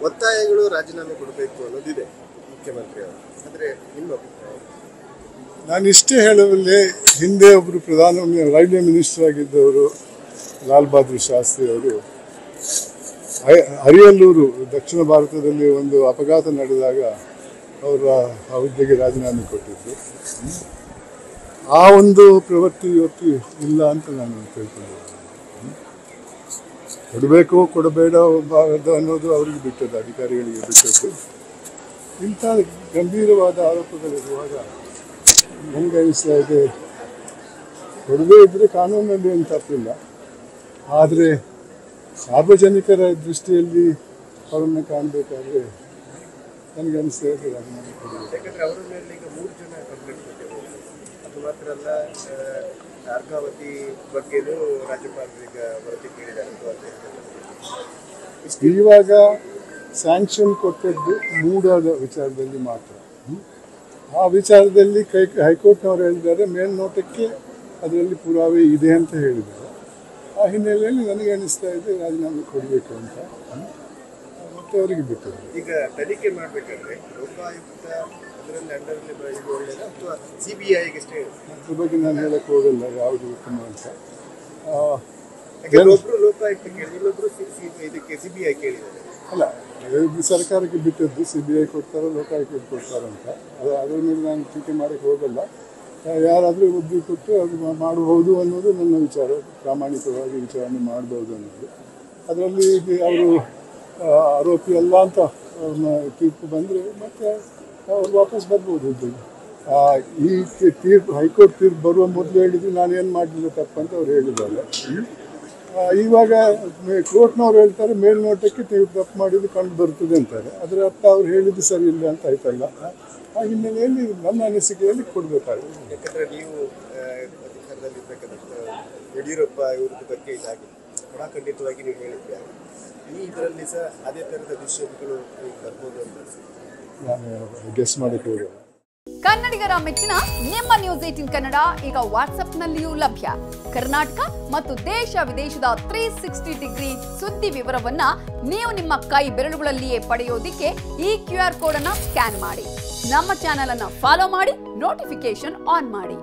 ಒತ್ತಾಯಗಳು ರಾಜೀನಾಮೆ ಕೊಡಬೇಕು ಅನ್ನೋದಿದೆ ಮುಖ್ಯಮಂತ್ರಿ ಅವರು. ಆದರೆ ನಿಮ್ಮ ಅಭಿಪ್ರಾಯ? ನಾನು ಇಷ್ಟೇ ಹೇಳಬಲ್ಲೆ, ಹಿಂದೆ ಒಬ್ಬರು ರೈಲ್ವೆ ಮಿನಿಸ್ಟರ್ ಆಗಿದ್ದವರು ಲಾಲ್ ಬಹದ್ದೂರ್ ಶಾಸ್ತ್ರಿ ಅವರು ಅರಿಯಲ್ಲೂರು ದಕ್ಷಿಣ ಭಾರತದಲ್ಲಿ ಒಂದು ಅಪಘಾತ ನಡೆದಾಗ ಅವರ ಹುದ್ದೆಗೆ ರಾಜೀನಾಮೆ ಕೊಟ್ಟಿದ್ದು. ಆ ಒಂದು ಪ್ರವೃತ್ತಿ ಇವತ್ತು ಇಲ್ಲ ಅಂತ ನಾನು ತಿಳ್ಕೊಂಡಿದ್ದೇನೆ. ಕೊಡಬೇಕು ಕೊಡಬೇಡ ಅನ್ನೋದು ಅವರಿಗೆ ಬಿಟ್ಟದ್ದು, ಅಧಿಕಾರಿಗಳಿಗೆ ಬಿಟ್ಟದ್ದು. ಇಂಥ ಗಂಭೀರವಾದ ಆರೋಪಗಳಿರುವಾಗ ನನಗೆ ಅನಿಸ್ತಾ ಇದೆ, ಕೊಡದೇ ಇದ್ದರೆ ಕಾನೂನಲ್ಲಿ ಏನು ತಪ್ಪಿಲ್ಲ. ಆದರೆ ಸಾರ್ವಜನಿಕರ ದೃಷ್ಟಿಯಲ್ಲಿ ಅವರನ್ನು ಕಾಣಬೇಕಾದ್ರೆ ನನಗೆ ಅನಿಸ್ತಾ ಇದೆ ರಾಜೀನಾಮೆ ಕೊಡಬೇಕು. ಯಾಕಂದರೆ ಅವರ ಮೇಲೆ ಈಗ 3 ಜನ ಕಂಪ್ಲೇಂಟ್ ಕೊಟ್ಟಿದ್ದಾರೆ. ಅದು ಮಾತ್ರ ಅಲ್ಲ, ಅರ್ಕಾವತಿ ಬಗ್ಗೆನೂ ರಾಜ್ಯಪಾಲರೀಗ ವರದಿ ಕೇಳಿದ್ದಾರೆ. ಇವಾಗ ಸ್ಯಾಂಕ್ಷನ್ ಕೊಟ್ಟದ್ದು ಮೂಡಾದ ವಿಚಾರದಲ್ಲಿ ಮಾತ್ರ. ಆ ವಿಚಾರದಲ್ಲಿ ಹೈಕೋರ್ಟ್ನವರು ಹೇಳಿದ್ದಾರೆ, ಮೇಲ್ನೋಟಕ್ಕೆ ಅದರಲ್ಲಿ ಪುರಾವೆ ಇದೆ ಅಂತ ಹೇಳಿದ್ದಾರೆ. ಆ ಹಿನ್ನೆಲೆಯಲ್ಲಿ ನನಗೆ ಅನಿಸ್ತಾ ಇದೆ ರಾಜೀನಾಮೆ ಕೊಡಬೇಕು ಅಂತ. ಮತ್ತೆ ಅವರಿಗೆ ಬಿಟ್ಟರು. ಈಗ ತನಿಖೆ ಮಾಡಬೇಕಾದ್ರೆ ಲೋಕಾಯುಕ್ತ ಅದರಲ್ಲಿ ಅಂಡರಲ್ಲಿ ಇದು ಒಳ್ಳೆಯದ ಅಥವಾ CBIಗೆ ಅಷ್ಟೇ? ಅದ್ರ ಬಗ್ಗೆ ನಾನು ಹೇಳಕ್ಕೆ ಹೋಗಲ್ಲ ಯಾವುದು ಉತ್ತಮ ಅಂತ. ಒಬ್ಬರು ಲೋಕಾಯುಕ್ತ ಕೇಳಿ, ಇನ್ನೊಬ್ರು ಇದಕ್ಕೆ CBI ಕೇಳಿದ್ದಾರೆ. ಅಲ್ಲ, ಇದು ಸರ್ಕಾರಕ್ಕೆ ಬಿಟ್ಟದ್ದು. CBI ಕೊಡ್ತಾರೋ ಲೋಕಾಯುಕ್ತ ಕೊಡ್ತಾರೋ ಅಂತ ಅದರ ಮೇಲೆ ನಾನು ಟೀಕೆ ಮಾಡೋಕ್ಕೆ ಹೋಗಲ್ಲ. ಯಾರಾದರೂ ಒಬ್ಬರು ಕೊಟ್ಟು ಅದು ಮಾಡಬಹುದು ಅನ್ನೋದು ನನ್ನ ವಿಚಾರ. ಪ್ರಾಮಾಣಿಕವಾಗಿ ವಿಚಾರಣೆ ಮಾಡ್ಬೋದು ಅನ್ನೋದು. ಅದರಲ್ಲಿ ಅವರು ಆರೋಪಿ ಅಲ್ಲ ಅಂತ ತೀರ್ಪು ಬಂದರೆ ಮತ್ತೆ ಅವ್ರು ವಾಪಸ್ ಬರ್ಬೋದು ಹುದ್ದೆಗೆ. ಈ ತೀರ್ಪು ಹೈಕೋರ್ಟ್ ತೀರ್ಪು ಬರುವ ಮೊದಲು ಹೇಳಿದ್ರು ನಾನೇನು ಮಾಡಲಿಲ್ಲ ತಪ್ಪಂತ ಅವ್ರು ಹೇಳಿದ್ದಾರೆ. ಇವಾಗ ಕೋರ್ಟ್ನವ್ರು ಹೇಳ್ತಾರೆ ಮೇಲ್ನೋಟಕ್ಕೆ ನೀವು ತಪ್ಪು ಮಾಡಿದ್ದು ಕಂಡು ಬರ್ತದೆ ಅಂತಾರೆ. ಅದರ ಅರ್ಥ ಅವ್ರು ಹೇಳಿದ್ದು ಸರಿ ಇಲ್ಲ ಅಂತ ಆಯ್ತಲ್ಲ. ಆ ಹಿನ್ನೆಲೆಯಲ್ಲಿ ನನ್ನ ಅನಿಸಿಕೆಯಲ್ಲಿ ಕೊಡಬೇಕಾಗಿದೆ. ಯಾಕಂದರೆ ನೀವು ಅಧಿಕಾರದಲ್ಲಿರ್ತಕ್ಕಂಥ ಯಡಿಯೂರಪ್ಪ ಇವ್ರದ್ದು ಬಗ್ಗೆ ಇದಾಗಿದೆ, ಖಂಡಿತವಾಗಿ ನೀವು ಹೇಳಿದ್ದೆ. ಇದರಲ್ಲಿ ಸಹ ಅದೇ ಥರದ ದುಷ್ಯಗಳು ಬರ್ಬೋದು ಅಂತ ನಾನು ಗೆಸ್ ಮಾಡಕ್ಕೆ ಹೋಗಲ್ಲ. ಕನ್ನಡಿಗರ ಮೆಚ್ಚಿನ ನಿಮ್ಮ ನ್ಯೂಸ್ 18 ಕನ್ನಡ ಈಗ ವಾಟ್ಸ್ಆಪ್ನಲ್ಲಿಯೂ ಲಭ್ಯ. ಕರ್ನಾಟಕ ಮತ್ತು ದೇಶ ವಿದೇಶದ 360 ಡಿಗ್ರಿ ಸುದ್ದಿ ವಿವರವನ್ನ ನೀವು ನಿಮ್ಮ ಕೈ ಬೆರಳುಗಳಲ್ಲಿಯೇ ಪಡೆಯೋದಿಕ್ಕೆ ಈ QR ಕೋಡ್ ಅನ್ನ ಸ್ಕ್ಯಾನ್ ಮಾಡಿ. ನಮ್ಮ ಚಾನೆಲ್ ಅನ್ನ ಫಾಲೋ ಮಾಡಿ, ನೋಟಿಫಿಕೇಶನ್ ಆನ್ ಮಾಡಿ.